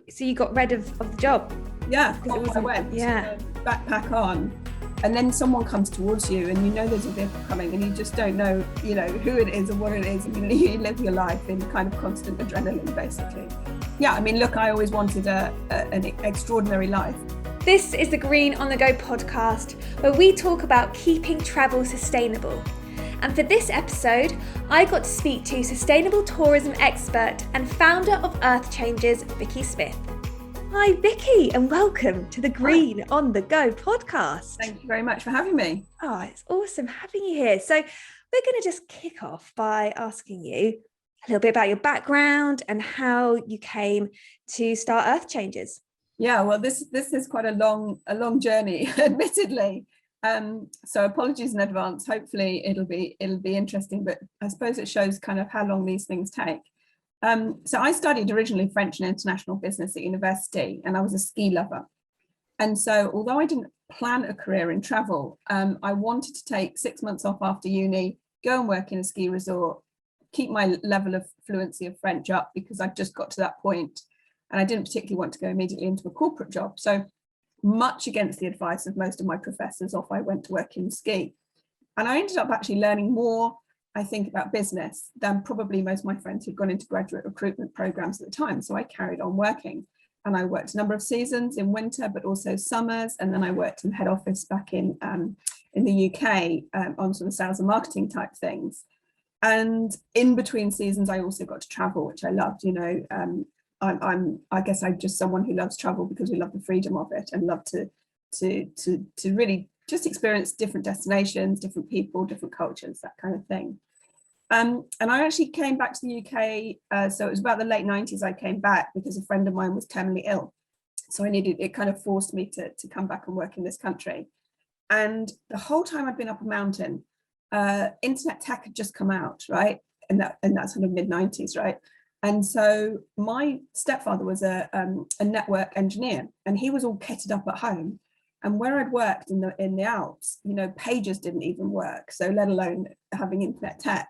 So you got rid of the job? Yeah, I went. Yeah. Backpack on. And then someone comes towards you and you know there's a vehicle coming and you just don't know, who it is or what it is. And you live your life in kind of constant adrenaline, basically. Yeah, I mean, look, I always wanted an extraordinary life. This is the Green on the Go podcast, where we talk about keeping travel sustainable. And for this episode, I got to speak to sustainable tourism expert and founder of Earth Changes, Vicky Smith. Hi, Vicky, and welcome to the Green on the Go podcast. Thank you very much for having me. Oh, it's awesome having you here. So we're going to just kick off by asking you a little bit about your background and how you came to start Earth Changes. Yeah, well, this is quite a long journey, admittedly. So apologies in advance. Hopefully it'll be interesting, but I suppose it shows kind of how long these things take. So I studied originally French and international business at university, and I was a ski lover. And so although I didn't plan a career in travel, I wanted to take 6 months off after uni, go and work in a ski resort, keep my level of fluency of French up because I'd just got to that point, and I didn't particularly want to go immediately into a corporate job. So much against the advice of most of my professors, off I went to work in ski. And I ended up actually learning more, I think, about business than probably most of my friends who'd gone into graduate recruitment programs at the time. So I carried on working, and I worked a number of seasons in winter, but also summers. And then I worked in head office back in the UK on sort of sales and marketing type things. And in between seasons, I also got to travel, which I loved. I guess I'm just someone who loves travel because we love the freedom of it and love to really just experience different destinations, different people, different cultures, that kind of thing. And I actually came back to the UK. So it was about the late 90s I came back because a friend of mine was terminally ill. So it kind of forced me to come back and work in this country. And the whole time I'd been up a mountain, internet tech had just come out, right? And that sort of mid 90s, right? And so my stepfather was a network engineer, and he was all kitted up at home. And where I'd worked in the Alps, pages didn't even work, so let alone having internet tech.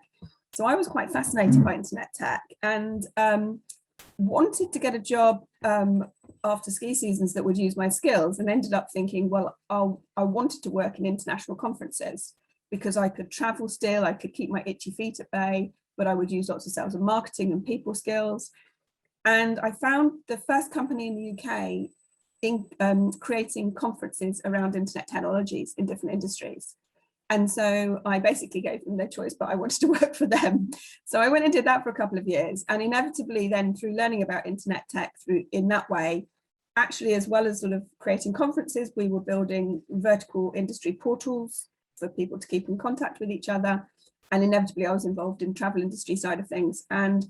So I was quite fascinated by internet tech and wanted to get a job after ski seasons that would use my skills, and ended up thinking, well, I wanted to work in international conferences because I could travel still, I could keep my itchy feet at bay, but I would use lots of sales and marketing and people skills. And I found the first company in the UK in creating conferences around internet technologies in different industries. And so I basically gave them no choice, but I wanted to work for them. So I went and did that for a couple of years. And inevitably then, through learning about internet tech in that way, actually, as well as sort of creating conferences, we were building vertical industry portals for people to keep in contact with each other. And inevitably I was involved in travel industry side of things. And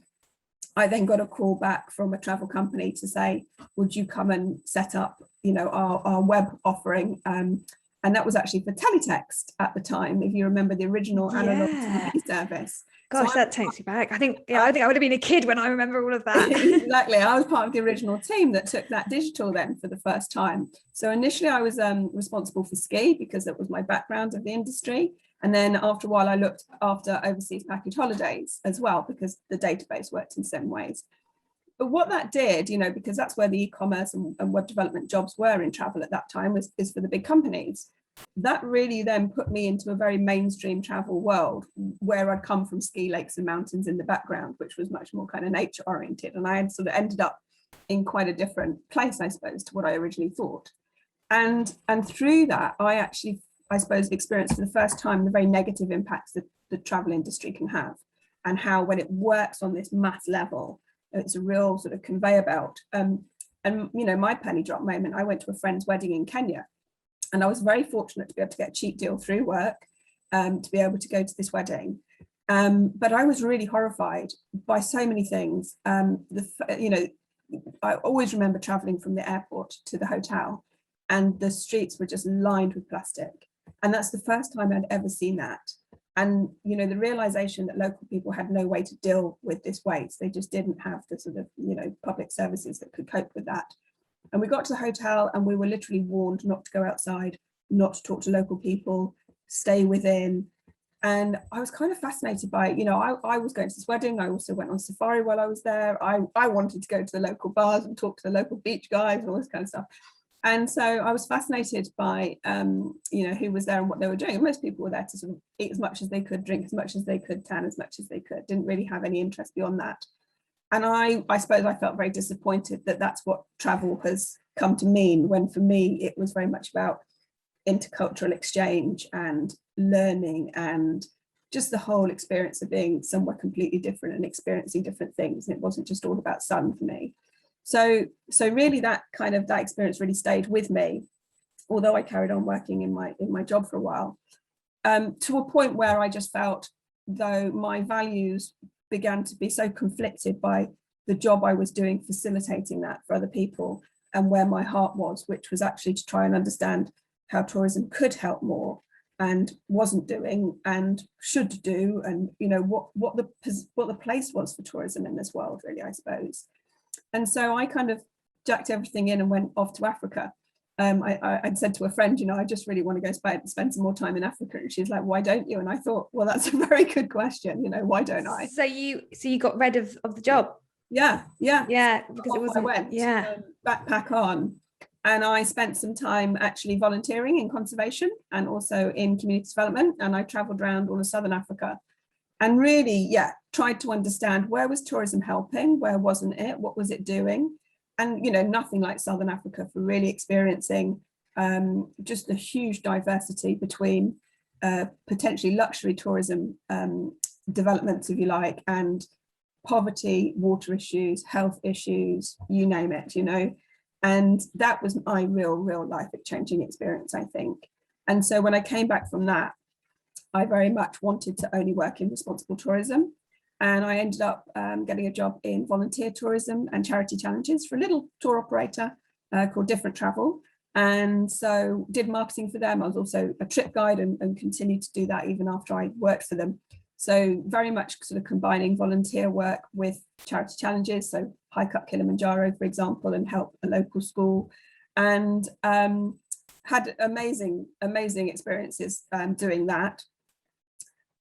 I then got a call back from a travel company to say, would you come and set up, our web offering? And that was actually for teletext at the time, if you remember the original analog TV service. Gosh, that takes you back. I think I would have been a kid when I remember all of that. Exactly. I was part of the original team that took that digital then for the first time. So initially I was responsible for ski because that was my background of the industry. And then after a while, I looked after overseas package holidays as well, because the database worked in 7 ways. But what that did, because that's where the e-commerce and web development jobs were in travel at that time, is for the big companies. That really then put me into a very mainstream travel world where I'd come from ski lakes and mountains in the background, which was much more kind of nature oriented. And I had sort of ended up in quite a different place, I suppose, to what I originally thought. And through that, I suppose, experienced for the first time the very negative impacts that the travel industry can have, and how when it works on this mass level, it's a real sort of conveyor belt. And my penny drop moment, I went to a friend's wedding in Kenya, and I was very fortunate to be able to get a cheap deal through work to be able to go to this wedding. But I was really horrified by so many things. I always remember traveling from the airport to the hotel, and the streets were just lined with plastic. And that's the first time I'd ever seen that. And, the realization that local people had no way to deal with this waste. They just didn't have the sort of, public services that could cope with that. And we got to the hotel and we were literally warned not to go outside, not to talk to local people, stay within. And I was kind of fascinated by it. I was going to this wedding. I also went on safari while I was there. I wanted to go to the local bars and talk to the local beach guys and all this kind of stuff. And so I was fascinated by, who was there and what they were doing. And most people were there to sort of eat as much as they could, drink as much as they could, tan as much as they could, didn't really have any interest beyond that. And I suppose I felt very disappointed that that's what travel has come to mean, when for me, it was very much about intercultural exchange and learning and just the whole experience of being somewhere completely different and experiencing different things. And it wasn't just all about sun for me. So really that experience really stayed with me, although I carried on working in my job for a while, to a point where I just felt, though my values began to be so conflicted by the job I was doing facilitating that for other people, and where my heart was, which was actually to try and understand how tourism could help more and wasn't doing and should do, and what the place was for tourism in this world, really, I suppose. And so I kind of jacked everything in and went off to Africa. I'd said to a friend, I just really want to go spend some more time in Africa. And she's like, why don't you? And I thought, well, that's a very good question. Why don't I? So you got rid of the job? Yeah. Because it wasn't. I went, backpack on. And I spent some time actually volunteering in conservation and also in community development. And I traveled around all of Southern Africa and really, tried to understand, where was tourism helping? Where wasn't it? What was it doing? And, nothing like Southern Africa for really experiencing just a huge diversity between potentially luxury tourism developments, if you like, and poverty, water issues, health issues, you name it, And that was my real life changing experience, I think. And so when I came back from that, I very much wanted to only work in responsible tourism. And I ended up getting a job in volunteer tourism and charity challenges for a little tour operator called DeFRA Travel. And so did marketing for them. I was also a trip guide and continued to do that even after I worked for them. So very much sort of combining volunteer work with charity challenges. So hike up Kilimanjaro, for example, and help a local school. And had amazing experiences doing that.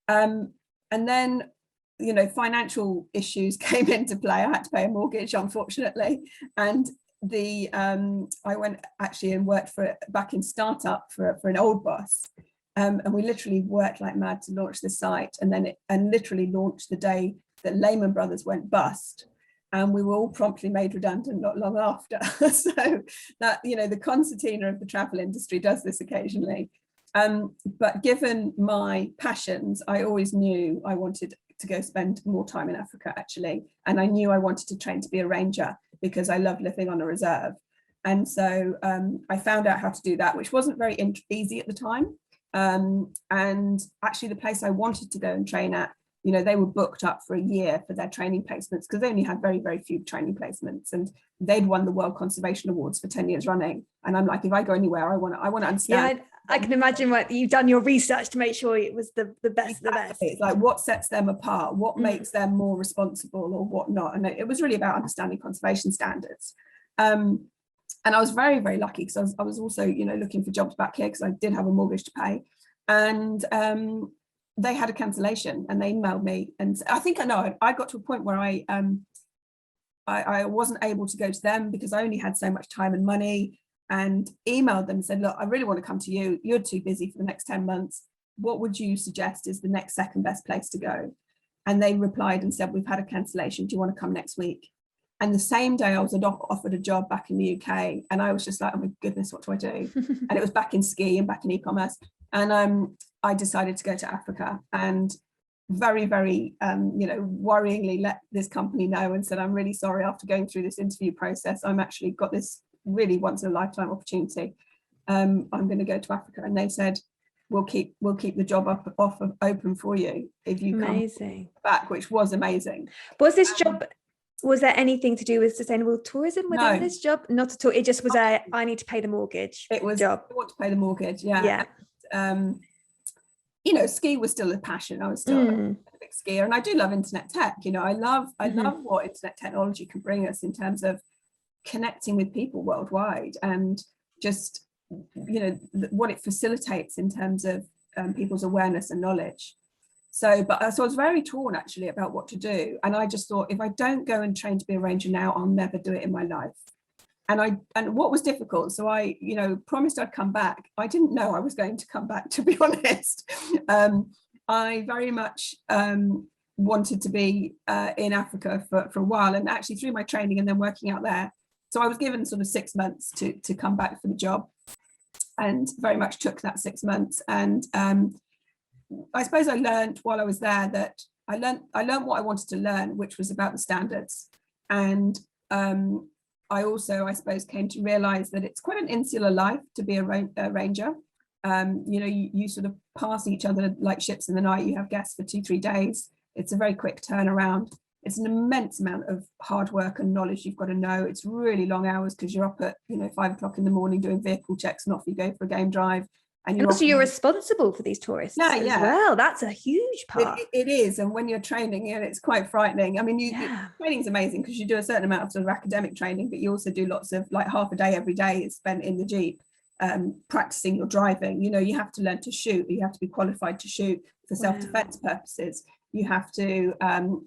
And then, financial issues came into play. I had to pay a mortgage, unfortunately. And I went actually and worked back in startup for an old boss. And we literally worked like mad to launch the site, and literally launched the day that Lehman Brothers went bust. And we were all promptly made redundant not long after. So that, the concertina of the travel industry does this occasionally. But given my passions, I always knew I wanted to go spend more time in Africa, actually. And I knew I wanted to train to be a ranger because I love living on a reserve. And so I found out how to do that, which wasn't very easy at the time. And actually the place I wanted to go and train at, they were booked up for a year for their training placements because they only had very, very few training placements, and they'd won the World Conservation Awards for 10 years running. And I'm like, if I go anywhere, I want to understand. Yeah, I can imagine what you've done your research to make sure it was the best. Exactly. The best. It's like, what sets them apart? What makes them more responsible or what not? And it was really about understanding conservation standards. And I was very, very lucky because I was also, looking for jobs back here because I did have a mortgage to pay. And they had a cancellation and they emailed me. And I think I got to a point where I wasn't able to go to them because I only had so much time and money, and emailed them and said, look, I really want to come to you. You're too busy for the next 10 months. What would you suggest is the next second best place to go? And they replied and said, we've had a cancellation. Do you want to come next week? And the same day I was offered a job back in the UK, and I was just like, oh my goodness, what do I do? And it was back in ski and back in e-commerce. And I decided to go to Africa, and very, very, worryingly let this company know and said, I'm really sorry, after going through this interview process, I'm actually got this really once in a lifetime opportunity. I'm going to go to Africa. And they said, we'll keep the job open for you if you come back, which was amazing. Was this job, was there anything to do with sustainable tourism within this job? Not at all. It just was I need to pay the mortgage. It was job. I want to pay the mortgage. Yeah. And, ski was still a passion. I was still a big skier, and I do love internet tech. I love what internet technology can bring us in terms of connecting with people worldwide, and just what it facilitates in terms of people's awareness and knowledge. But I was very torn actually about what to do. And I just thought, if I don't go and train to be a ranger now, I'll never do it in my life. And what was difficult, so I, promised I'd come back. I didn't know I was going to come back, to be honest. I very much wanted to be in Africa for a while, and actually through my training and then working out there. So I was given sort of 6 months to come back for the job, and very much took that 6 months. And I suppose I learned while I was there that I learned what I wanted to learn, which was about the standards. And I also, I suppose, came to realize that it's quite an insular life to be a ranger. You sort of pass each other like ships in the night. You have guests for 2-3 days. It's a very quick turnaround. It's an immense amount of hard work and knowledge you've got to know. It's really long hours because you're up at 5 o'clock in the morning doing vehicle checks, and off you go for a game drive. And also you're responsible for these tourists as well. That's a huge part. It is. And when you're training, it's quite frightening. I mean, training's amazing because you do a certain amount of sort of academic training, but you also do lots of, like, half a day every day is spent in the Jeep practicing your driving. You have to learn to shoot. You have to be qualified to shoot for self-defense purposes. You have to,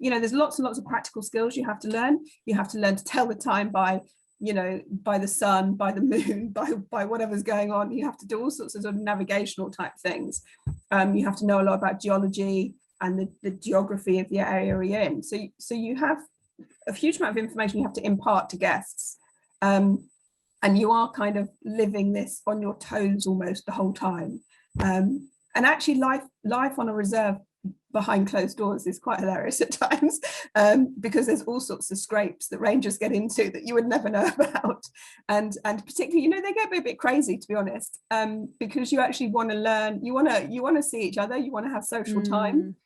there's lots and lots of practical skills you have to learn. You have to learn to tell the time by the sun, by the moon, by whatever's going on. You have to do all sorts of navigational type things. You have to know a lot about geology and the geography of the area you're in. So you have a huge amount of information you have to impart to guests. And you are kind of living this on your toes almost the whole time. And actually life on a reserve behind closed doors is quite hilarious at times, because there's all sorts of scrapes that rangers get into that you would never know about, and particularly they get a bit crazy, to be honest, because you actually want to learn, you want to see each other, you want to have social time,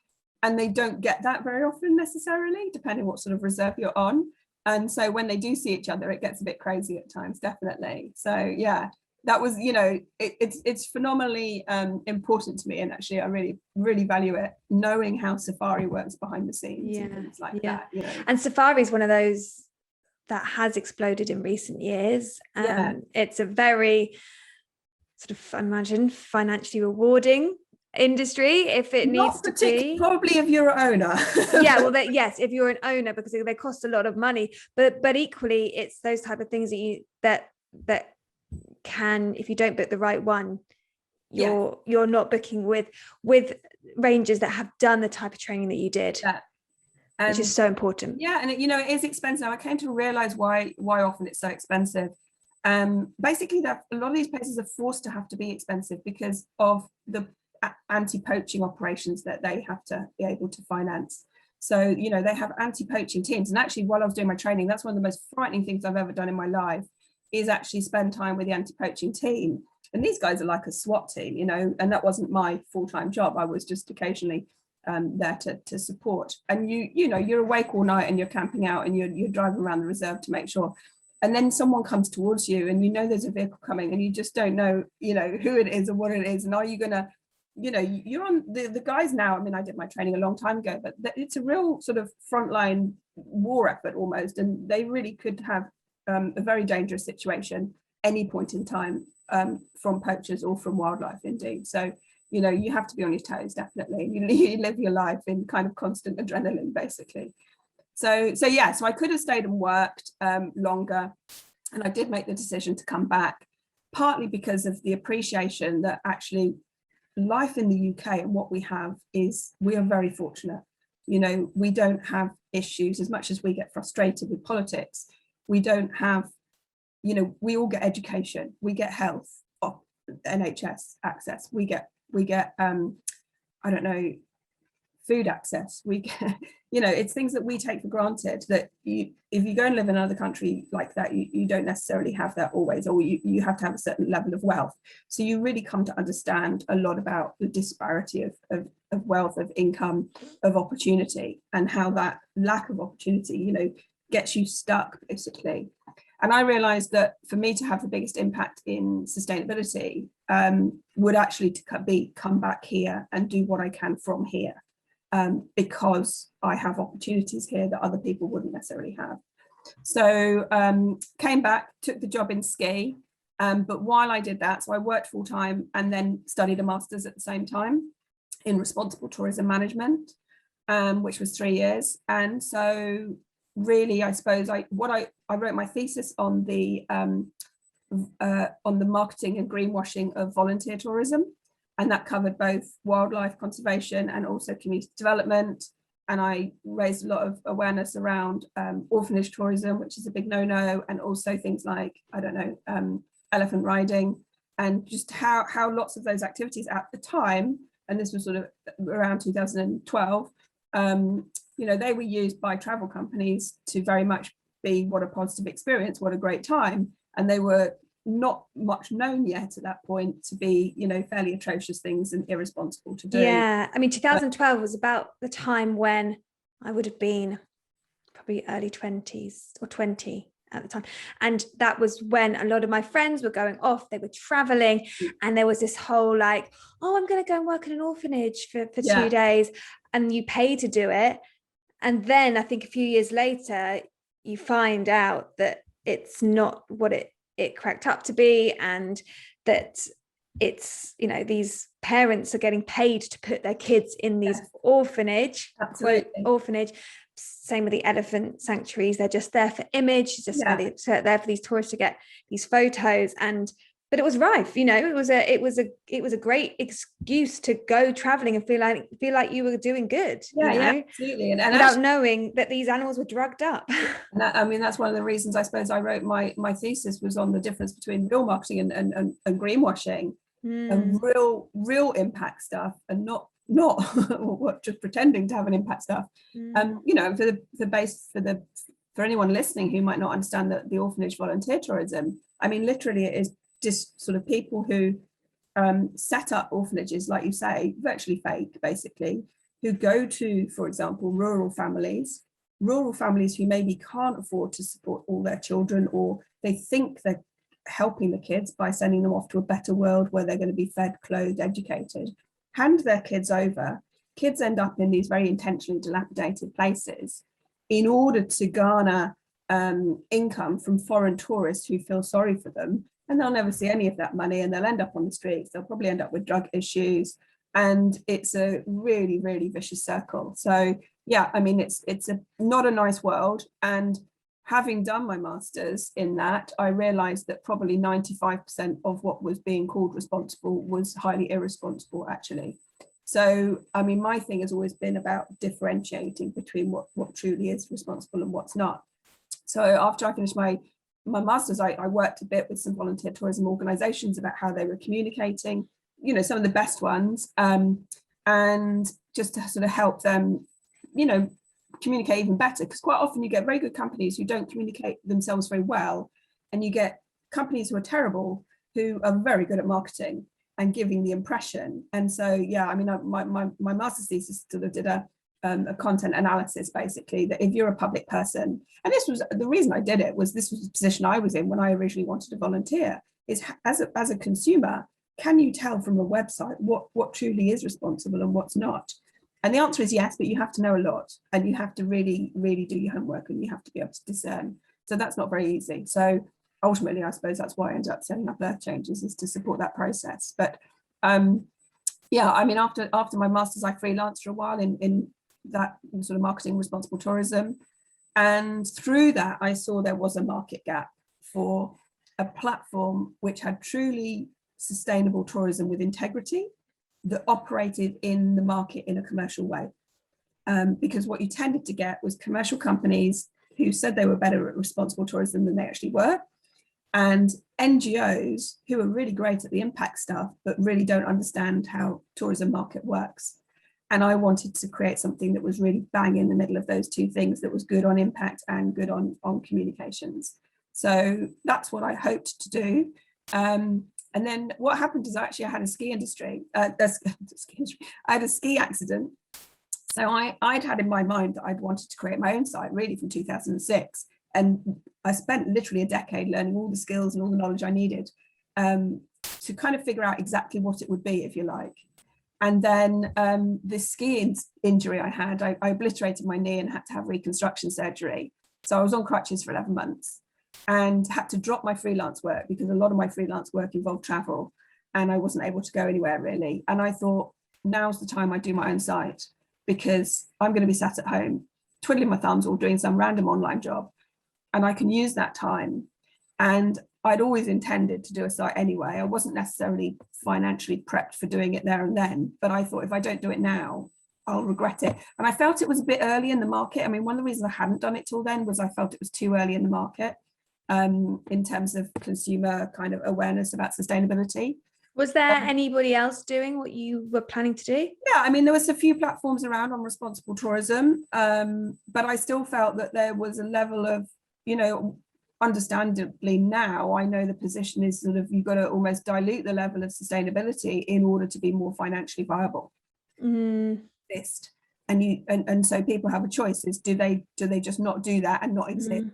and they don't get that very often necessarily, depending what sort of reserve you're on. And so when they do see each other, it gets a bit crazy at times, definitely. So yeah, that was, it's phenomenally important to me, and actually I really, really value it, knowing how safari works behind the scenes and things like that. And safari is one of those that has exploded in recent years. It's a very sort of, I imagine, financially rewarding industry, if it needs to be. Probably if you're an owner. Yes, if you're an owner, because they cost a lot of money. But equally, it's those type of things that can, if you don't book the right one, you're not booking with rangers that have done the type of training that you did, which is so important. And it is expensive. I came to realize why often it's so expensive. Basically, that a lot of these places are forced to have to be expensive because of the anti-poaching operations that they have to be able to finance. So they have anti-poaching teams, and actually while I was doing my training, that's one of the most frightening things I've ever done in my life, is actually spend time with the anti-poaching team. And these guys are like a SWAT team, and that wasn't my full-time job. I was just occasionally there to support. And you're awake all night and you're camping out and you're driving around the reserve to make sure. And then someone comes towards you and there's a vehicle coming and you just don't know, who it is or what it is. And are you gonna, you're on the guys now. I mean, I did my training a long time ago, but it's a real sort of frontline war effort almost. And they really could have a very dangerous situation any point in time, from poachers or from wildlife indeed. So you have to be on your toes, definitely. You live your life in kind of constant adrenaline, basically. So I could have stayed and worked longer, and I did make the decision to come back, partly because of the appreciation that actually life in the UK and what we have is, we are very fortunate. We don't have issues as much as we get frustrated with politics. We don't have, we all get education, we get health, NHS access, we get food access, we get, it's things that we take for granted, that if you go and live in another country like that, you don't necessarily have that always, or you have to have a certain level of wealth. So you really come to understand a lot about the disparity of wealth, of income, of opportunity, and how that lack of opportunity, gets you stuck, basically. And I realized that for me to have the biggest impact in sustainability would actually come back here and do what I can from here, because I have opportunities here that other people wouldn't necessarily have. So came back, took the job in ski, but while I did that, so I worked full time and then studied a master's at the same time in responsible tourism management, which was 3 years. And so really, I suppose I wrote my thesis on the marketing and greenwashing of volunteer tourism, and that covered both wildlife conservation and also community development. And I raised a lot of awareness around orphanage tourism, which is a big no-no, and also things like, I don't know, elephant riding, and just how lots of those activities at the time, and this was sort of around 2012, you know, they were used by travel companies to very much be what a positive experience, what a great time, and they were not much known yet at that point to be, you know, fairly atrocious things and irresponsible to do. Yeah, I mean, 2012 was about the time when I would have been probably early 20s or 20 at the time, and that was when a lot of my friends were going off, they were traveling, and there was this whole like, oh, I'm going to go and work in an orphanage for 2 days, and you pay to do it, and then I think a few years later you find out that it's not what it cracked up to be, and that it's, you know, these parents are getting paid to put their kids in these orphanage. Same with the elephant sanctuaries, they're just there for image, just there for these tourists to get these photos. But it was rife, you know, it was a great excuse to go traveling and feel like you were doing good, you know? Absolutely, and without actually knowing that these animals were drugged up. I mean, that's one of the reasons I suppose I wrote my thesis, was on the difference between real marketing and greenwashing, and real impact stuff, and not just pretending to have an impact stuff. You know, for anyone listening who might not understand the orphanage volunteer tourism, I mean, literally it is just sort of people who set up orphanages, like you say, virtually fake, basically, who go to, for example, rural families who maybe can't afford to support all their children, or they think they're helping the kids by sending them off to a better world where they're going to be fed, clothed, educated, hand their kids over. Kids end up in these very intentionally dilapidated places in order to garner income from foreign tourists who feel sorry for them, and they'll never see any of that money, and they'll end up on the streets. They'll probably end up with drug issues, and it's a really, really vicious circle. So yeah, I mean, it's not a nice world. And having done my master's in that, I realized that probably 95% of what was being called responsible was highly irresponsible, actually. So I mean, my thing has always been about differentiating between what truly is responsible and what's not. So after I finished my master's, I worked a bit with some volunteer tourism organizations about how they were communicating, you know, some of the best ones, and just to sort of help them, you know, communicate even better, because quite often you get very good companies who don't communicate themselves very well, and you get companies who are terrible who are very good at marketing and giving the impression. And so yeah, I mean, my master's thesis sort of did a content analysis, basically, that if you're a public person, and this was the reason I did it, was this was the position I was in when I originally wanted to volunteer, is as a consumer, can you tell from a website what truly is responsible and what's not? And the answer is yes, but you have to know a lot, and you have to really, really do your homework, and you have to be able to discern. So that's not very easy. So ultimately, I suppose that's why I ended up setting up Earth Changes, is to support that process. But yeah, I mean, after my master's, I freelanced for a while in that sort of marketing responsible tourism. And through that, I saw there was a market gap for a platform which had truly sustainable tourism with integrity, that operated in the market in a commercial way. Because what you tended to get was commercial companies who said they were better at responsible tourism than they actually were, and NGOs who are really great at the impact stuff, but really don't understand how tourism market works. And I wanted to create something that was really bang in the middle of those two things, that was good on impact and good on communications. So that's what I hoped to do. And then what happened is actually I had a ski accident. So I'd had in my mind that I'd wanted to create my own site really from 2006. And I spent literally a decade learning all the skills and all the knowledge I needed to kind of figure out exactly what it would be, if you like. And then this ski injury I had, I obliterated my knee and had to have reconstruction surgery. So I was on crutches for 11 months. And had to drop my freelance work because a lot of my freelance work involved travel, and I wasn't able to go anywhere really. And I thought, now's the time I do my own site, because I'm going to be sat at home twiddling my thumbs or doing some random online job, and I can use that time. And I'd always intended to do a site anyway. I wasn't necessarily financially prepped for doing it there and then, but I thought if I don't do it now, I'll regret it. And I felt it was a bit early in the market. I mean, one of the reasons I hadn't done it till then was I felt it was too early in the market in terms of consumer kind of awareness about sustainability. Was there anybody else doing what you were planning to do? Yeah, I mean, there was a few platforms around on responsible tourism, but I still felt that there was a level of, you know, understandably now I know the position is sort of, you've got to almost dilute the level of sustainability in order to be more financially viable. And so people have a choice: is do they just not do that and not exist,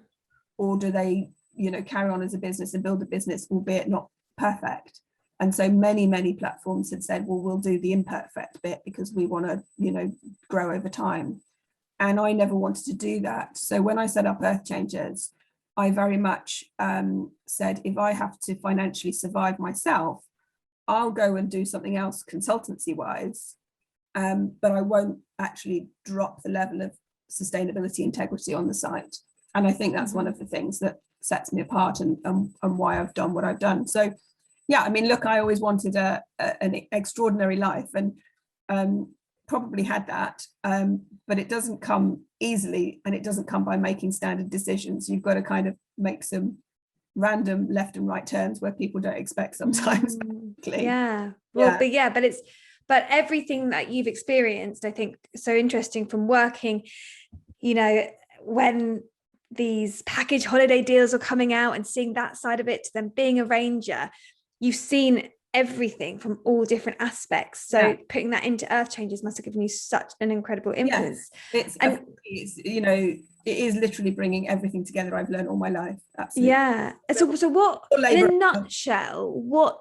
or do they, you know, carry on as a business and build a business, albeit not perfect? And so many platforms had said, well, we'll do the imperfect bit because we want to, you know, grow over time. And I never wanted to do that. So when I set up Earth Changers, I very much said, if I have to financially survive myself, I'll go and do something else consultancy wise, but I won't actually drop the level of sustainability integrity on the site. And I think that's one of the things that sets me apart and why I've done what I've done. So yeah, I mean, look, I always wanted an extraordinary life, and probably had that, but it doesn't come easily, and it doesn't come by making standard decisions. You've got to kind of make some random left and right turns where people don't expect sometimes. Yeah, well, yeah. But everything that you've experienced, I think, so interesting, from working, you know, when these package holiday deals are coming out and seeing that side of it, to then being a ranger. You've seen everything from all different aspects. So putting that into Earth Changers must have given you such an incredible influence. Yes, it's you know, it is literally bringing everything together I've learned all my life. Absolutely. Yeah. So what, in a nutshell, what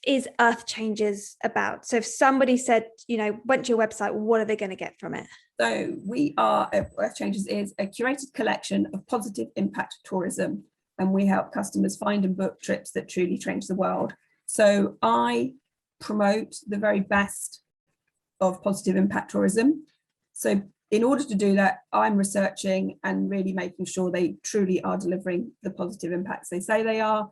is Earth Changers about? So if somebody said, you know, went to your website, what are they going to get from it? So Earth Changers is a curated collection of positive impact tourism, and we help customers find and book trips that truly change the world. So I promote the very best of positive impact tourism. So in order to do that, I'm researching and really making sure they truly are delivering the positive impacts they say they are,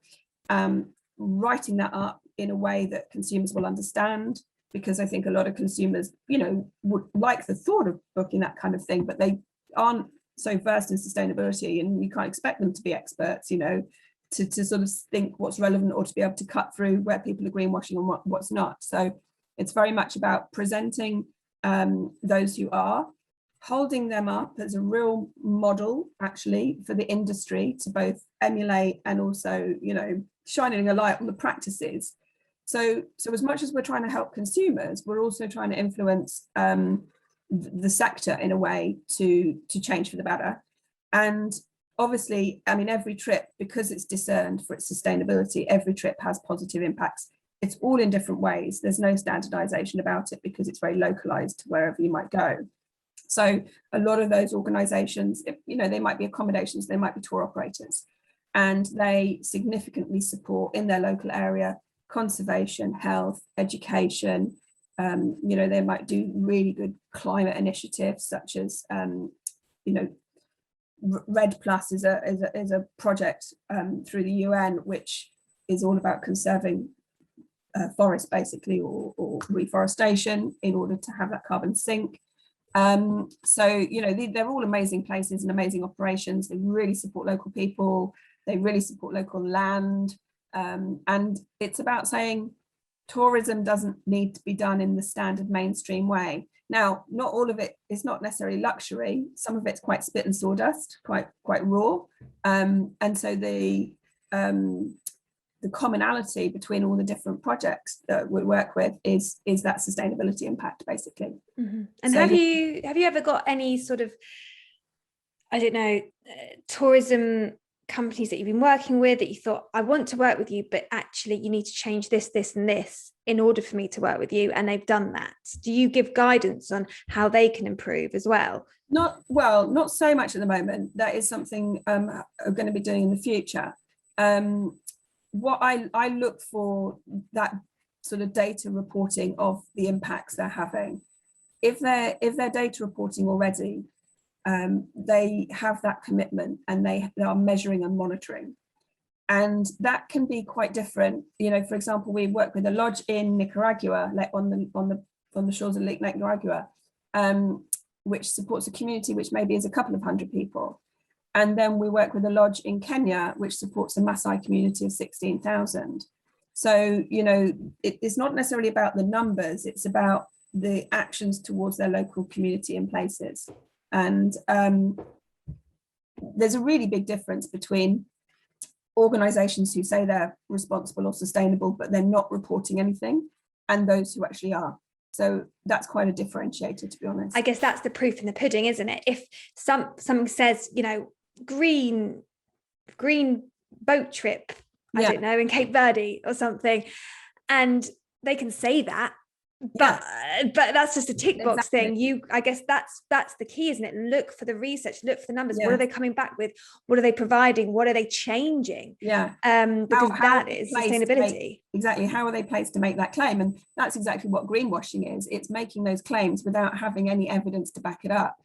writing that up in a way that consumers will understand, because I think a lot of consumers, you know, would like the thought of booking that kind of thing, but they aren't so versed in sustainability, and you can't expect them to be experts, you know, to sort of think what's relevant, or to be able to cut through where people are greenwashing and what's not. So it's very much about presenting those who are, holding them up as a real model actually for the industry to both emulate and also, you know, shining a light on the practices. So as much as we're trying to help consumers, we're also trying to influence the sector in a way to change for the better. And obviously, I mean, every trip, because it's discerned for its sustainability, every trip has positive impacts. It's all in different ways. There's no standardization about it because it's very localized to wherever you might go. So a lot of those organizations, you know, they might be accommodations, they might be tour operators, and they significantly support in their local area conservation, health, education. You know, they might do really good climate initiatives, such as, you know, Red Plus is a project through the UN, which is all about conserving forests, basically, or reforestation in order to have that carbon sink. So, you know, they're all amazing places and amazing operations. They really support local people. They really support local land. And it's about saying tourism doesn't need to be done in the standard mainstream way. Now, not all of it is not necessarily luxury. Some of it's quite spit and sawdust, quite raw. And so the commonality between all the different projects that we work with is that sustainability impact, basically. Mm-hmm. And so, have you ever got any sort of, I don't know, tourism companies that you've been working with that you thought, I want to work with you, but actually you need to change this, this, and this in order for me to work with you, and they've done that? Do you give guidance on how they can improve as well? Not so much at the moment. That is something I'm going to be doing in the future. What I look for, that sort of data reporting of the impacts they're having. If they're data reporting already, they have that commitment and they are measuring and monitoring. And that can be quite different. You know, for example, we work with a lodge in Nicaragua, like on the shores of Lake Nicaragua, which supports a community which maybe is a couple of hundred people. And then we work with a lodge in Kenya, which supports a Maasai community of 16,000. So, you know, it's not necessarily about the numbers, it's about the actions towards their local community and places. And there's a really big difference between organizations who say they're responsible or sustainable, but they're not reporting anything, and those who actually are. So that's quite a differentiator, to be honest. I guess that's the proof in the pudding, isn't it? If something says, you know, green boat trip, I don't know, in Cape Verde or something, and they can say that, but that's just a tick box thing. I guess that's the key, isn't it? Look for the research, look for the numbers. What are they coming back with? What are they providing? What are they changing? Because that is sustainability. Exactly. How are they placed to make that claim? And that's exactly what greenwashing is. It's making those claims without having any evidence to back it up.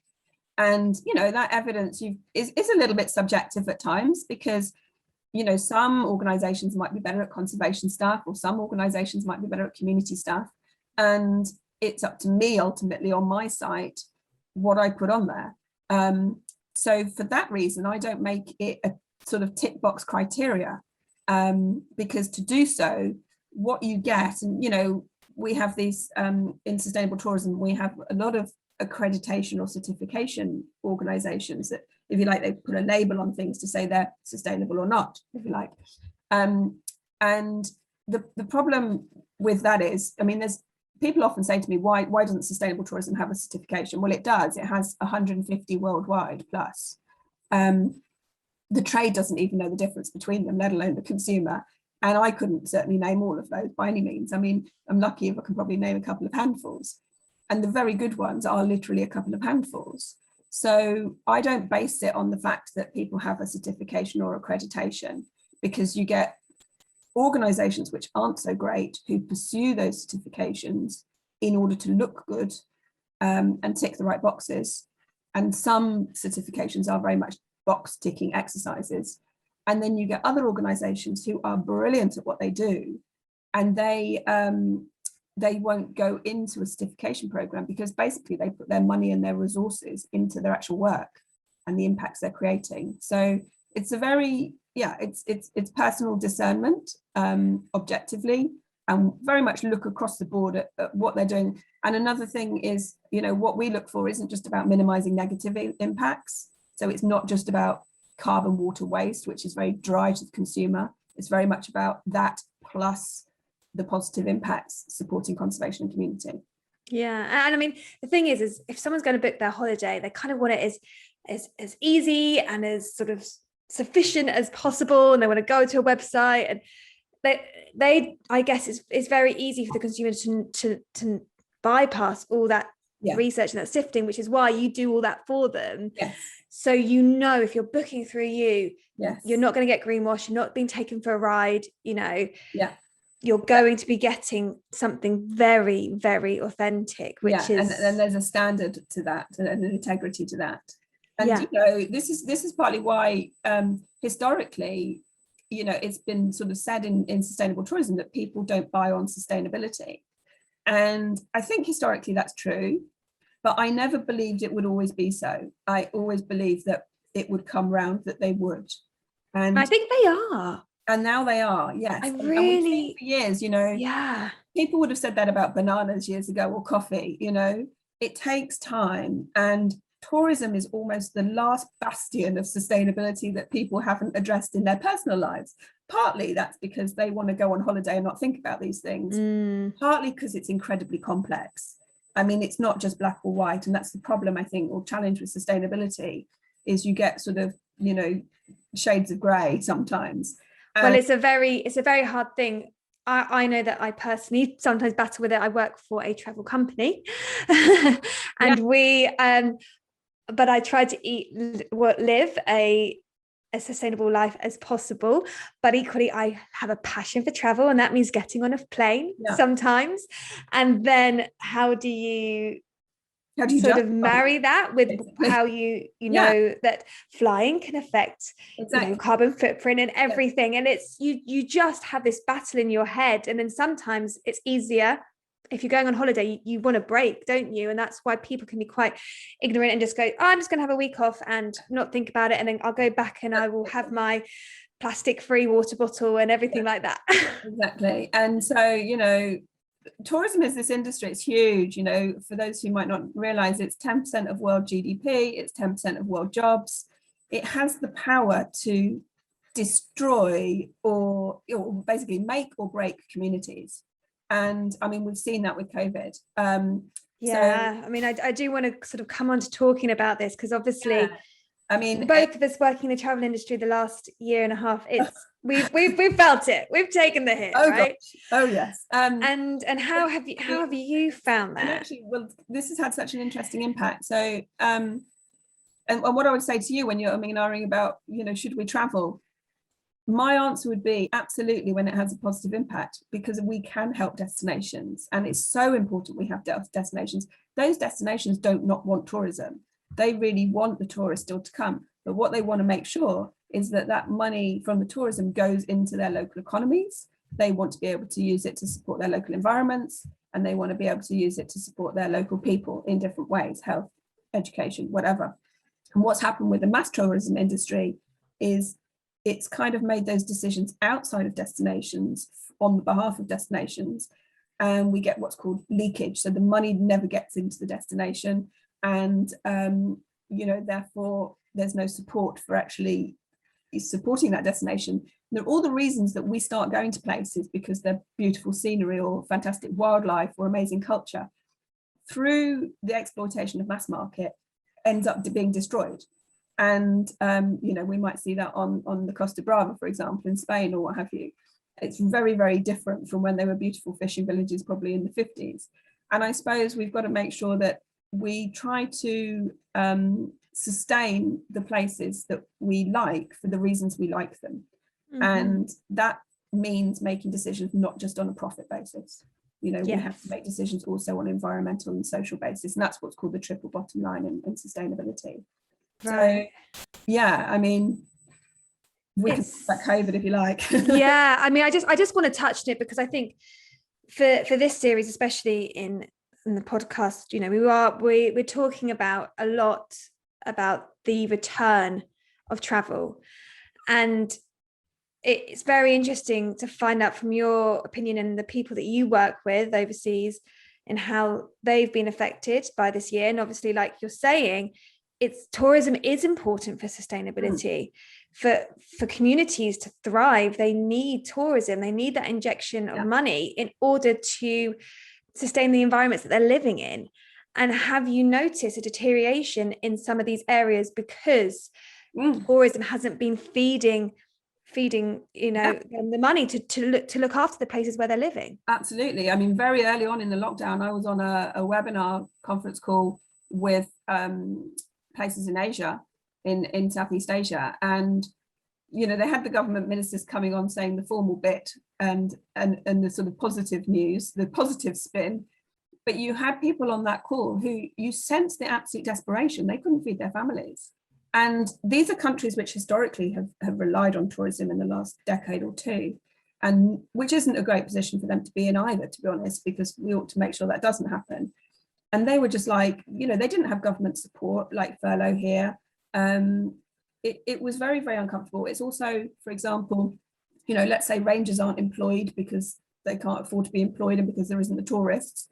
And, you know, that evidence is a little bit subjective at times, because, you know, some organizations might be better at conservation stuff, or some organizations might be better at community stuff. And it's up to me ultimately on my site what I put on there. So for that reason, I don't make it a sort of tick box criteria, because to do so, what you get, and, you know, we have these in sustainable tourism, we have a lot of accreditation or certification organizations that, if you like, they put a label on things to say they're sustainable or not, if you like. And the problem with that is, I mean, there's people often say to me, why doesn't sustainable tourism have a certification? Well, it does. It has 150 worldwide plus. The trade doesn't even know the difference between them, let alone the consumer. And I couldn't certainly name all of those by any means. I mean, I'm lucky if I can probably name a couple of handfuls. And the very good ones are literally a couple of handfuls. So I don't base it on the fact that people have a certification or accreditation, because you get organizations which aren't so great who pursue those certifications in order to look good and tick the right boxes. And some certifications are very much box ticking exercises. And then you get other organizations who are brilliant at what they do, and they won't go into a certification program, because basically they put their money and their resources into their actual work and the impacts they're creating. So it's a very, it's personal discernment, objectively, and very much look across the board at what they're doing. And another thing is, you know, what we look for isn't just about minimizing negative impacts. So it's not just about carbon, water, waste, which is very dry to the consumer. It's very much about that plus the positive impacts supporting conservation and community. Yeah, and I mean, the thing is if someone's going to book their holiday, they kind of want it as easy and as sort of sufficient as possible, and they want to go to a website, and they I guess it's very easy for the consumer to bypass all that research and that sifting, which is why you do all that for them. So, you know, if you're booking through you, you're not going to get greenwashed, you're not being taken for a ride, you know. You're going to be getting something very, very authentic, which is, and there's a standard to that and an integrity to that. And you know, this is partly why historically, you know, it's been sort of said in sustainable tourism that people don't buy on sustainability. And I think historically that's true, but I never believed it would always be so. I always believed that it would come round, that they would. And I think they are. And now they are, yes. I really, for years, you know, people would have said that about bananas years ago, or coffee, you know. It takes time, and tourism is almost the last bastion of sustainability that people haven't addressed in their personal lives. Partly that's because they want to go on holiday and not think about these things, partly because it's incredibly complex. I mean, it's not just black or white, and that's the problem, I think, or challenge with sustainability, is you get sort of, you know, shades of grey sometimes. Well, it's a very hard thing. I know that I personally sometimes battle with it. I work for a travel company and we but I try to live a as sustainable life as possible, but equally I have a passion for travel, and that means getting on a plane sometimes. And then how do you sort of marry that with how you know that flying can affect carbon footprint and everything, and it's you just have this battle in your head. And then sometimes it's easier if you're going on holiday, you want a break, don't you? And that's why people can be quite ignorant and just go, oh, I'm just going to have a week off and not think about it, and then I'll go back and I will have my plastic free water bottle and everything like that. Exactly. And so tourism is this industry, it's huge. For those who might not realize, it's 10% of world GDP, it's 10% of world jobs. It has the power to destroy or basically make or break communities. And I mean, we've seen that with COVID. I do want to sort of come on to talking about this, because obviously both of us working in the travel industry the last year and a half, we've felt it, we've taken the hit, right? Gosh. Oh yes. And how have you found that? And actually, well, this has had such an interesting impact. So and what I would say to you when you're umming about should we travel, my answer would be absolutely, when it has a positive impact, because we can help destinations, and it's so important we have destinations. Those destinations don't not want tourism. They really want the tourists still to come, but what they want to make sure is that money from the tourism goes into their local economies. They want to be able to use it to support their local environments, and they want to be able to use it to support their local people in different ways, health, education, whatever. And what's happened with the mass tourism industry is it's kind of made those decisions outside of destinations on behalf of destinations, and we get what's called leakage. So the money never gets into the destination, and therefore there's no support for actually supporting that destination. There are all the reasons that we start going to places because they're beautiful scenery or fantastic wildlife or amazing culture, through the exploitation of mass market, ends up being destroyed. And we might see that on the Costa Brava, for example, in Spain or what have you. It's very, very different from when they were beautiful fishing villages, probably in the 50s. And I suppose we've got to make sure that we try to sustain the places that we like for the reasons we like them. Mm-hmm. And that means making decisions not just on a profit basis. We have to make decisions also on environmental and social basis. And that's what's called the triple bottom line in sustainability. Right. So, we can talk about COVID if you like. I just want to touch on it because I think for this series, especially in the podcast, we're talking about a lot about the return of travel, and it's very interesting to find out from your opinion and the people that you work with overseas and how they've been affected by this year. And obviously, like you're saying, tourism is important for sustainability. For communities to thrive, they need tourism, they need that injection of money in order to sustain the environments that they're living in. And have you noticed a deterioration in some of these areas because tourism hasn't been feeding the money to look after the places where they're living? Absolutely. I mean, very early on in the lockdown, I was on a webinar conference call with places in Asia, in Southeast Asia, and they had the government ministers coming on saying the formal bit and the sort of positive news, the positive spin, but you had people on that call who you sensed the absolute desperation. They couldn't feed their families, and these are countries which historically have relied on tourism in the last decade or two, and which isn't a great position for them to be in either, to be honest, because we ought to make sure that doesn't happen. And they were just like, they didn't have government support like furlough here. It was very, very uncomfortable. It's also, for example, let's say rangers aren't employed because they can't afford to be employed and because there isn't the tourists.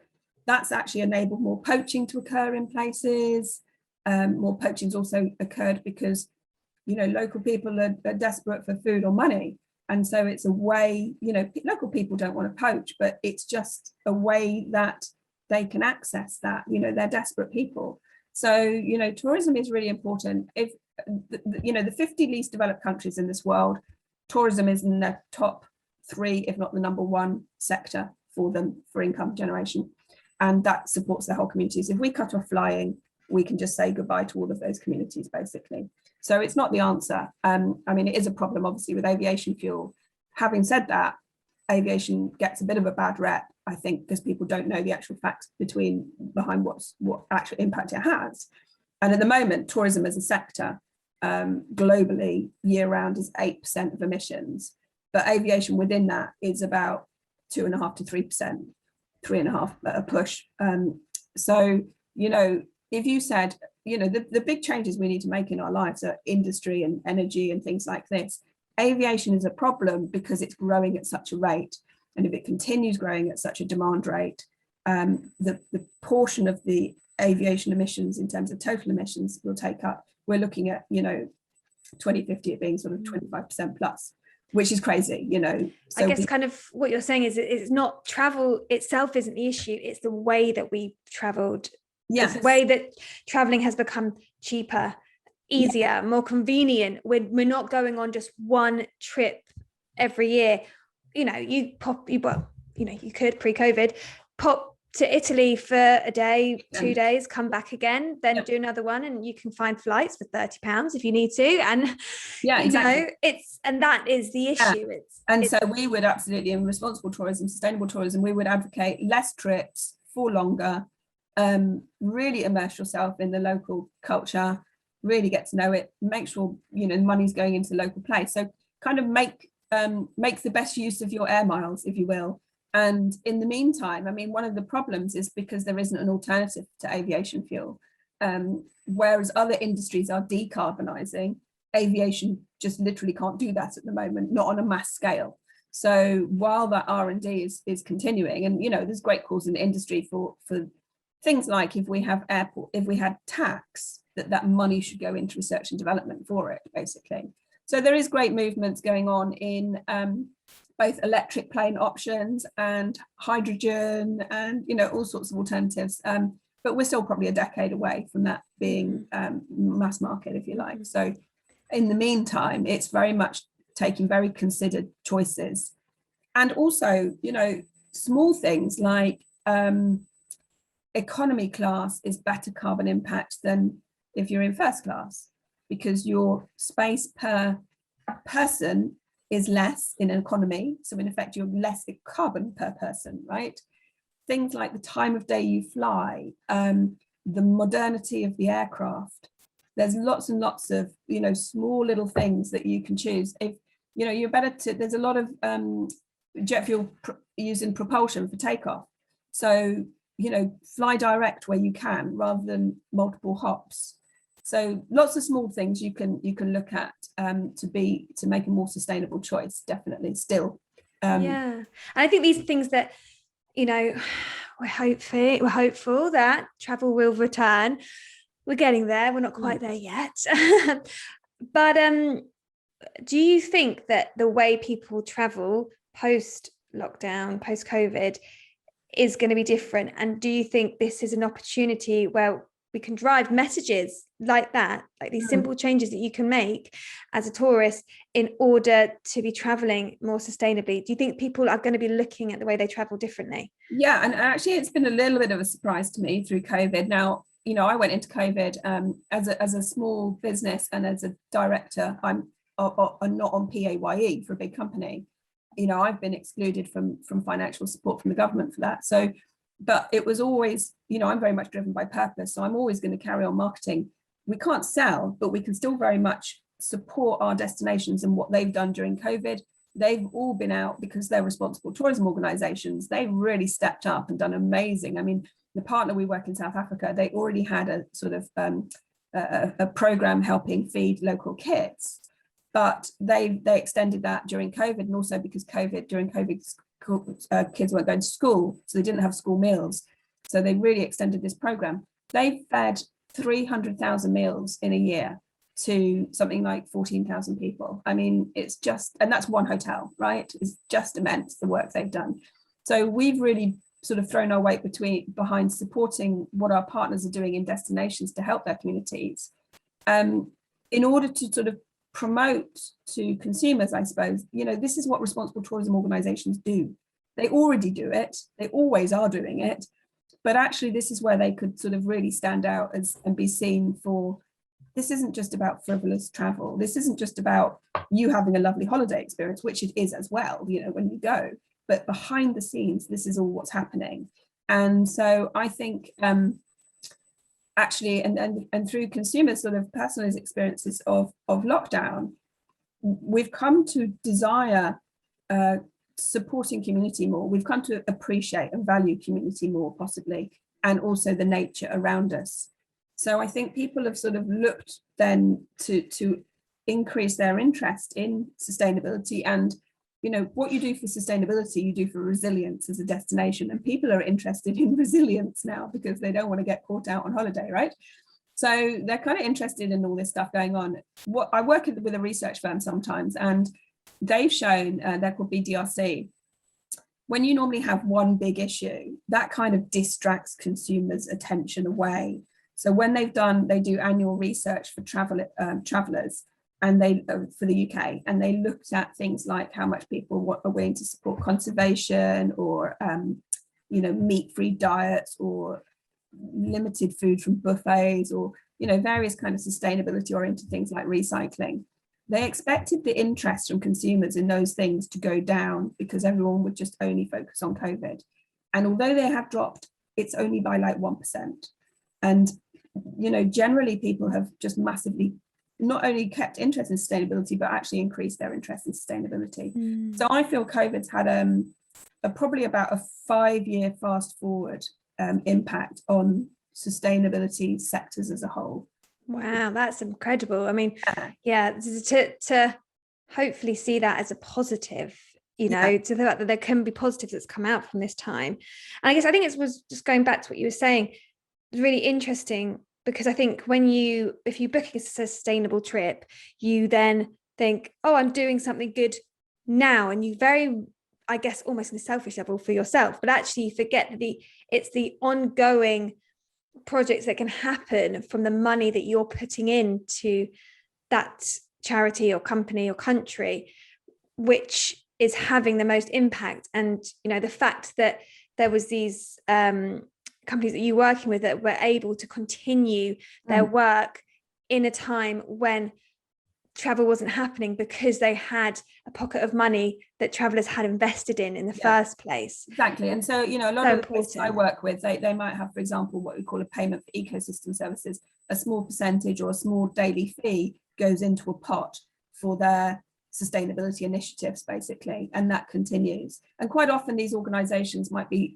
That's actually enabled more poaching to occur in places. More poaching's also occurred because, local people are desperate for food or money. And so it's a way, local people don't want to poach, but it's just a way that they can access that, they're desperate people. So, tourism is really important. If, the 50 least developed countries in this world, tourism is in the top 3, if not the number 1 sector for them for income generation. And that supports their whole communities. If we cut off flying, we can just say goodbye to all of those communities, basically. So it's not the answer. I mean, it is a problem, obviously, with aviation fuel. Having said that, aviation gets a bit of a bad rep, I think, because people don't know the actual facts behind what actual impact it has. And at the moment, tourism as a sector globally year round is 8% of emissions, but aviation within that is about 2.5 to 3%, 3.5 a push. So, you know, if you said, you know, the big changes we need to make in our lives are industry and energy and things like this. Aviation is a problem because it's growing at such a rate. And if it continues growing at such a demand rate, the portion of the aviation emissions in terms of total emissions will take up. We're looking at, you know, 2050 it being sort of 25% plus, which is crazy, you know. So I guess kind of what you're saying is it's not travel itself isn't the issue, it's the way that we traveled. Yes. It's the way that traveling has become cheaper, easier, more convenient. We're not going on just one trip every year. You know, you could pre-COVID pop to Italy for a day, 2 days, come back again, then do another one, and you can find flights for £30 if you need to. And exactly. And that is the issue. So we would absolutely, in responsible tourism, sustainable tourism, we would advocate less trips for longer. Really immerse yourself in the local culture, really get to know it, make sure, you know, money's going into the local place. So kind of make the best use of your air miles, if you will. And in the meantime, I mean, one of the problems is because there isn't an alternative to aviation fuel, whereas other industries are decarbonising, aviation just literally can't do that at the moment, not on a mass scale. So while that R&D is continuing, and, you know, there's great calls in the industry for things like if we had tax, that money should go into research and development for it, basically. So there is great movements going on in both electric plane options and hydrogen and, you know, all sorts of alternatives. But we're still probably a decade away from that being mass market, if you like. So in the meantime, it's very much taking very considered choices. And also, you know, small things like economy class is better carbon impact than if you're in first class, because your space per person is less in an economy. So in effect, you're less carbon per person, right? Things like the time of day you fly, the modernity of the aircraft. There's lots and lots of, you know, small little things that you can choose. If, you know, you're better to, there's a lot of jet fuel using propulsion for takeoff. So, you know, fly direct where you can rather than multiple hops. So lots of small things you can look at to make a more sustainable choice, definitely still. And I think these things that, you know, we're hopeful that travel will return. We're getting there. We're not quite there yet. But do you think that the way people travel post-lockdown, post-COVID is going to be different? And do you think this is an opportunity where we can drive messages like that, like these simple changes that you can make as a tourist in order to be traveling more sustainably? Do you think people are going to be looking at the way they travel differently? Yeah, and actually it's been a little bit of a surprise to me through COVID. Now, you know, I went into COVID as a small business and as a director. I'm not on PAYE for a big company. You know, I've been excluded from financial support from the government for that. So, but it was always, you know, I'm very much driven by purpose. So I'm always going to carry on marketing. We can't sell, but we can still very much support our destinations and what they've done during COVID. They've all been out because they're responsible tourism organizations. They've really stepped up and done amazing. I mean, the partner we work in South Africa, they already had a sort of a program helping feed local kids, but they extended that during COVID, and also because during COVID, kids weren't going to school, so they didn't have school meals. So they really extended this program. They fed 300,000 meals in a year to something like 14,000 people. I mean, it's just, and that's one hotel, right? It's just immense, the work they've done. So we've really sort of thrown our weight behind supporting what our partners are doing in destinations to help their communities, in order to sort of promote to consumers, I suppose, you know, this is what responsible tourism organizations do. They already do it. They always are doing it. But actually, this is where they could sort of really stand out and be seen for this isn't just about frivolous travel. This isn't just about you having a lovely holiday experience, which it is as well, you know, when you go, but behind the scenes, this is all what's happening. And so I think actually, and through consumers' sort of personal experiences of lockdown, we've come to desire supporting community more. We've come to appreciate and value community more, possibly, and also the nature around us. So I think people have sort of looked then to increase their interest in sustainability. And, you know, what you do for sustainability, you do for resilience as a destination. And people are interested in resilience now because they don't want to get caught out on holiday, right? So they're kind of interested in all this stuff going on. What I work with a research firm sometimes, and they've shown, they're called BDRC, when you normally have one big issue, that kind of distracts consumers' attention away. So when they do annual research for travelers, and they for the UK, and they looked at things like how much people are willing to support conservation, or you know, meat-free diets, or limited food from buffets, or, you know, various kind of sustainability-oriented things like recycling. They expected the interest from consumers in those things to go down because everyone would just only focus on COVID. And although they have dropped, it's only by like 1%. And, you know, generally people have just massively not only kept interest in sustainability, but actually increased their interest in sustainability. So I feel COVID's had probably about a 5-year fast forward impact on sustainability sectors as a whole. Wow, that's incredible. I mean, yeah, to hopefully see that as a positive, you know, to the fact that there can be positives that's come out from this time. And I think it was just going back to what you were saying, really interesting, because I think if you book a sustainable trip, you then think, oh, I'm doing something good now. And you I guess almost on a selfish level for yourself, but actually you forget that it's the ongoing projects that can happen from the money that you're putting into that charity or company or country, which is having the most impact. And, you know, the fact that there was these companies that you're working with that were able to continue their work in a time when travel wasn't happening because they had a pocket of money that travelers had invested in the first place. Exactly. And so, you know, a lot of the places I work with, they might have, for example, what we call a payment for ecosystem services. A small percentage or a small daily fee goes into a pot for their sustainability initiatives, basically, and that continues. And quite often these organizations might be,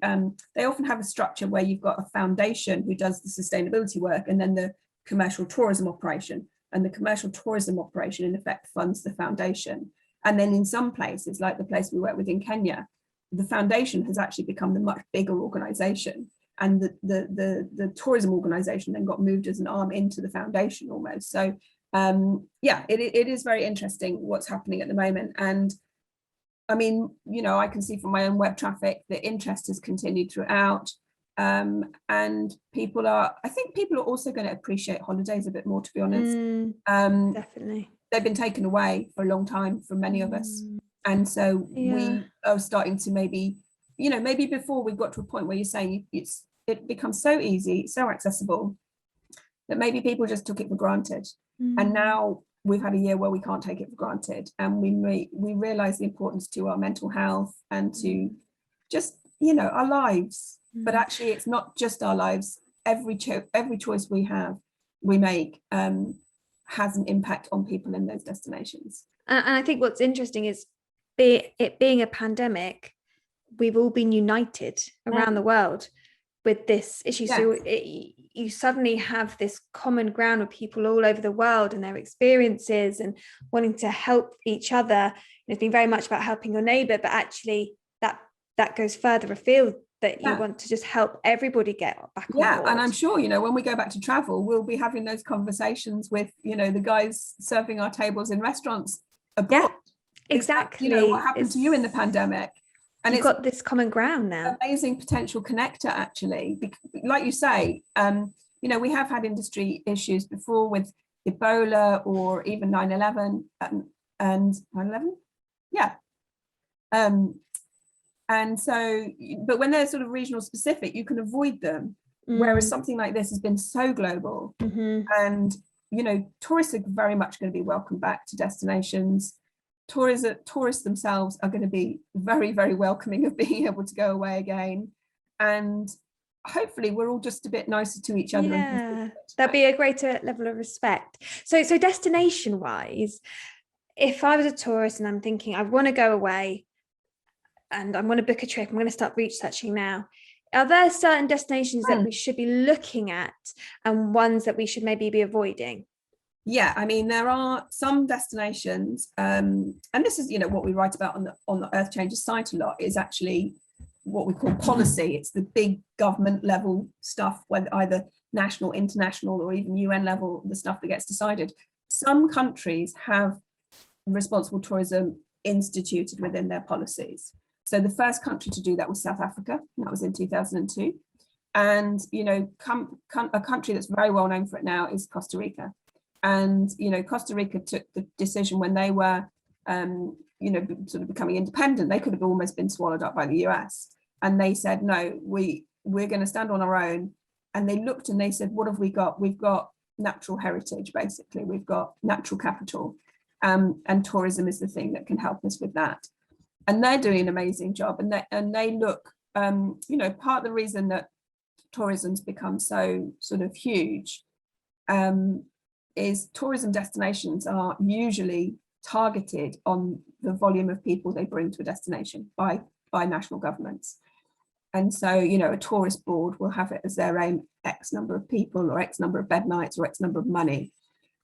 they often have a structure where you've got a foundation who does the sustainability work, and then the commercial tourism operation. And the commercial tourism operation, in effect, funds the foundation. And then in some places, like the place we work with in Kenya, the foundation has actually become the much bigger organization. And the tourism organization then got moved as an arm into the foundation almost. So yeah, it is very interesting what's happening at the moment. And I mean, you know, I can see from my own web traffic, the interest has continued throughout. And I think people are also going to appreciate holidays a bit more, to be honest. Definitely. They've been taken away for a long time from many of us. And so we are starting to maybe before we got to a point where you're saying it becomes so easy, so accessible, that maybe people just took it for granted. And now we've had a year where we can't take it for granted. And we realize the importance to our mental health and to just, you know, our lives. But actually, it's not just our lives. Every choice we make has an impact on people in those destinations. And I think what's interesting is, it being a pandemic, we've all been united around the world with this issue. Yes. So you suddenly have this common ground with people all over the world and their experiences and wanting to help each other. It's been very much about helping your neighbour, but actually that goes further afield, that you want to just help everybody get back on board. And I'm sure, you know, when we go back to travel, we'll be having those conversations with, you know, the guys serving our tables in restaurants abroad. Yeah, exactly. You know, what happened to you in the pandemic? And you've got this common ground now. Amazing potential connector, actually. Like you say, you know, we have had industry issues before with Ebola or even 9/11 and 9/11. Yeah. And so, but when they're sort of regional specific, you can avoid them. Whereas something like this has been so global. And you know, tourists are very much going to be welcome back to destinations. Tourists themselves are going to be very, very welcoming of being able to go away again. And hopefully we're all just a bit nicer to each other. Yeah, there'll be a greater level of respect. So destination wise, if I was a tourist and I'm thinking I want to go away and I'm going to book a trip, I'm going to start researching now. Are there certain destinations that we should be looking at and ones that we should maybe be avoiding? Yeah, I mean, there are some destinations, and this is, you know, what we write about on the Earth Changes site a lot, is actually what we call policy. It's the big government level stuff, whether either national, international, or even UN level, the stuff that gets decided. Some countries have responsible tourism instituted within their policies. So the first country to do that was South Africa, and that was in 2002. And, you know, a country that's very well known for it now is Costa Rica. And, you know, Costa Rica took the decision when they were, you know, sort of becoming independent. They could have almost been swallowed up by the US. And they said, no, we're going to stand on our own. And they looked and they said, what have we got? We've got natural heritage, basically. We've got natural capital. And tourism is the thing that can help us with that. And they're doing an amazing job. And they look, you know, part of the reason that tourism's become so sort of huge is tourism destinations are usually targeted on the volume of people they bring to a destination by national governments. And so, you know, a tourist board will have it as their aim, X number of people or X number of bed nights or X number of money.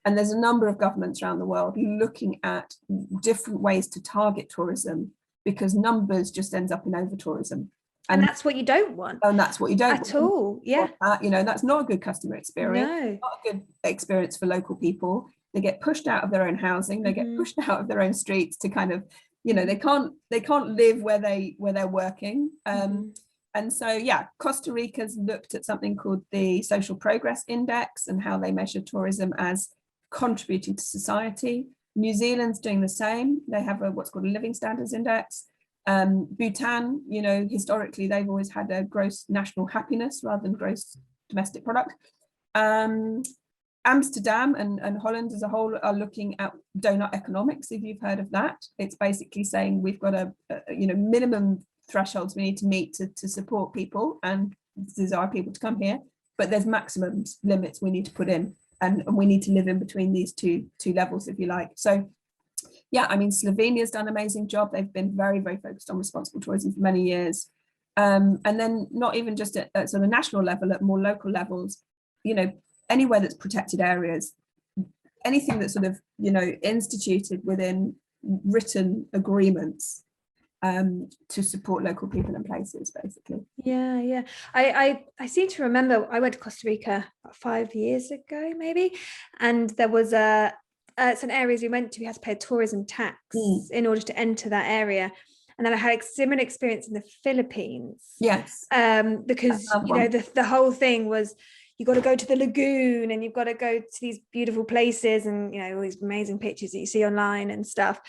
And there's a number of governments around the world looking at different ways to target tourism, because numbers just ends up in over tourism. And that's what you don't want. And that's what you don't at all. Yeah. You know, that's not a good customer experience. No. Not a good experience for local people. They get pushed out of their own housing. They get pushed out of their own streets to kind of, you know, they can't live where they're working. And so, yeah, Costa Rica's looked at something called the Social Progress Index and how they measure tourism as contributing to society. New Zealand's doing the same. They have what's called a Living Standards Index. Bhutan, you know, historically, they've always had a gross national happiness rather than gross domestic product. Amsterdam and Holland as a whole are looking at donut economics, if you've heard of that. It's basically saying we've got a you know, minimum thresholds we need to meet to support people and desire people to come here, but there's maximum limits we need to put in, and we need to live in between these two levels, if you like. So yeah, I mean, Slovenia's done an amazing job. They've been very, very focused on responsible tourism for many years. And then not even just at sort of national level, at more local levels, you know, anywhere that's protected areas, anything that's sort of, you know, instituted within written agreements to support local people and places, basically. Yeah. I seem to remember I went to Costa Rica about 5 years ago, maybe, and there was some areas we went to, we had to pay a tourism tax in order to enter that area. And then I had a similar experience in the Philippines. Yes. Because, you know, the whole thing was you got to go to the lagoon and you've got to go to these beautiful places and, you know, all these amazing pictures that you see online and stuff.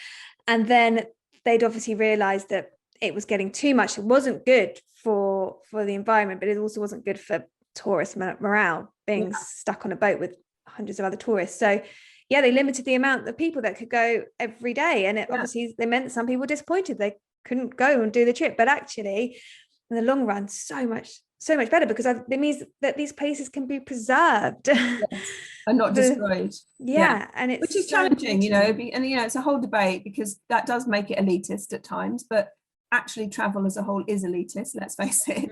And then they'd obviously realized that it was getting too much. It wasn't good for the environment, but it also wasn't good for tourist morale, being stuck on a boat with hundreds of other tourists. So yeah, they limited the amount of people that could go every day. And it obviously, they meant some people were disappointed they couldn't go and do the trip. But actually, in the long run, so much better, because it means that these places can be preserved. Yes, and not destroyed. And it's which is challenging, you know, and you know, it's a whole debate, because that does make it elitist at times, but actually travel as a whole is elitist, let's face it.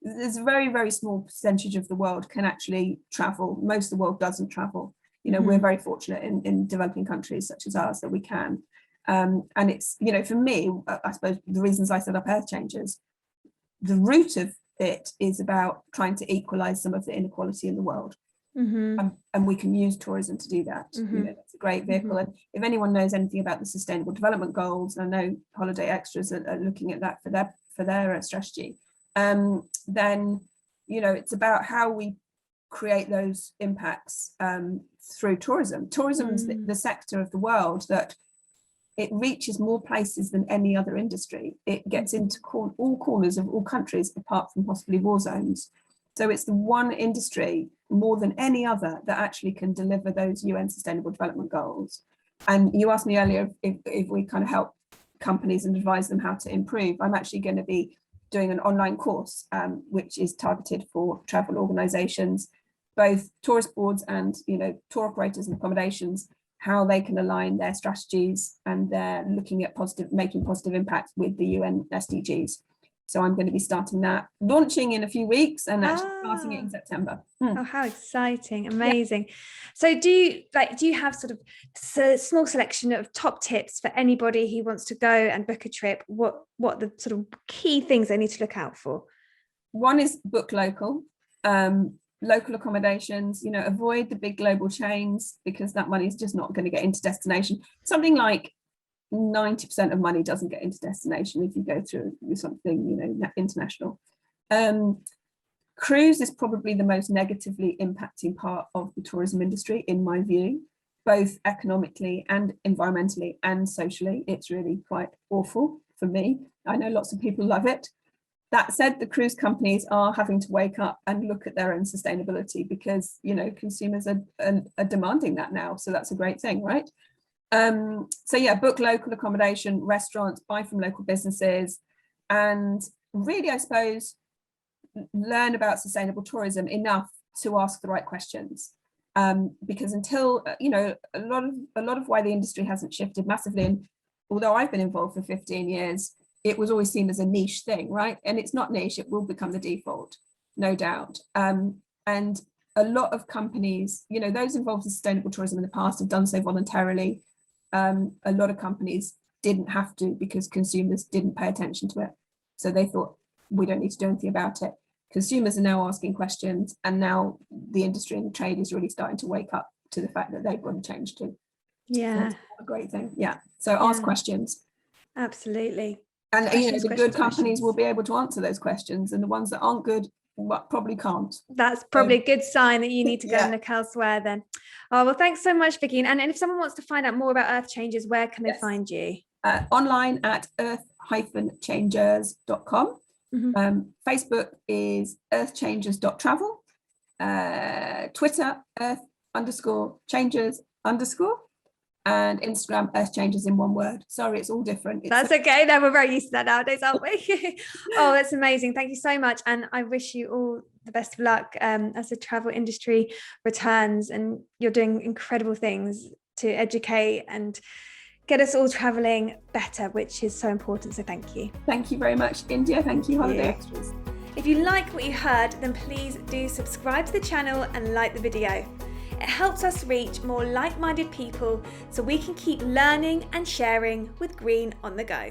There's a very, very small percentage of the world can actually travel. Most of the world doesn't travel. You know, we're very fortunate in developing countries such as ours that we can. And it's, you know, for me, I suppose the reasons I set up Earth Changes, the root of it is about trying to equalize some of the inequality in the world. And we can use tourism to do that. You know, it's a great vehicle. And if anyone knows anything about the Sustainable Development Goals, I know Holiday Extras are looking at that for their strategy, then, you know, it's about how we create those impacts through tourism. Tourism is the sector of the world that it reaches more places than any other industry. It gets into all corners of all countries, apart from possibly war zones. So it's the one industry more than any other that actually can deliver those UN Sustainable Development Goals. And you asked me earlier if we kind of help companies and advise them how to improve. I'm actually going to be doing an online course, which is targeted for travel organizations, both tourist boards and tour operators and accommodations, how they can align their strategies and they're looking at making positive impact with the UN SDGs. So I'm going to be starting that, launching in a few weeks and actually starting it in September. Oh, how exciting. Amazing. Yeah. So do you have sort of a small selection of top tips for anybody who wants to go and book a trip? What the sort of key things they need to look out for? One is book local accommodations, avoid the big global chains, because that money is just not going to get into destination. Something like 90% of money doesn't get into destination if you go through something, international. Cruise is probably the most negatively impacting part of the tourism industry, in my view, both economically and environmentally and socially. It's really quite awful for me. I know lots of people love it. That said, the cruise companies are having to wake up and look at their own sustainability, because, consumers are demanding that now. So that's a great thing, right? So yeah, book local accommodation, restaurants, buy from local businesses, and really, I suppose, learn about sustainable tourism enough to ask the right questions. Because until, a lot of why the industry hasn't shifted massively, and although I've been involved for 15 years, it was always seen as a niche thing, right? And it's not niche, it will become the default, no doubt. And a lot of companies, those involved in sustainable tourism in the past have done so voluntarily. A lot of companies didn't have to because consumers didn't pay attention to it. So they thought, we don't need to do anything about it. Consumers are now asking questions, and now the industry and the trade is really starting to wake up to the fact that they've got to change too. Yeah. So that's a great thing. Yeah. So ask questions. Absolutely. And the good companies will be able to answer those questions, and the ones that aren't good probably can't. That's probably a good sign that you need to go and look elsewhere then. Oh, well, thanks so much, Vicky. And if someone wants to find out more about Earth Changers, where can they find you? Online at earth-changers.com. Facebook is earthchangers.travel. Twitter, earth_changers_. And Instagram, Earth Changers in one word. Sorry, it's all different. That's okay. No, we're very used to that nowadays, aren't we? Oh, that's amazing. Thank you so much. And I wish you all the best of luck as the travel industry returns, and you're doing incredible things to educate and get us all traveling better, which is so important. So thank you. Thank you very much, India. Thank you, Holiday Extras. If you like what you heard, then please do subscribe to the channel and like the video. It helps us reach more like-minded people so we can keep learning and sharing with Green on the Go.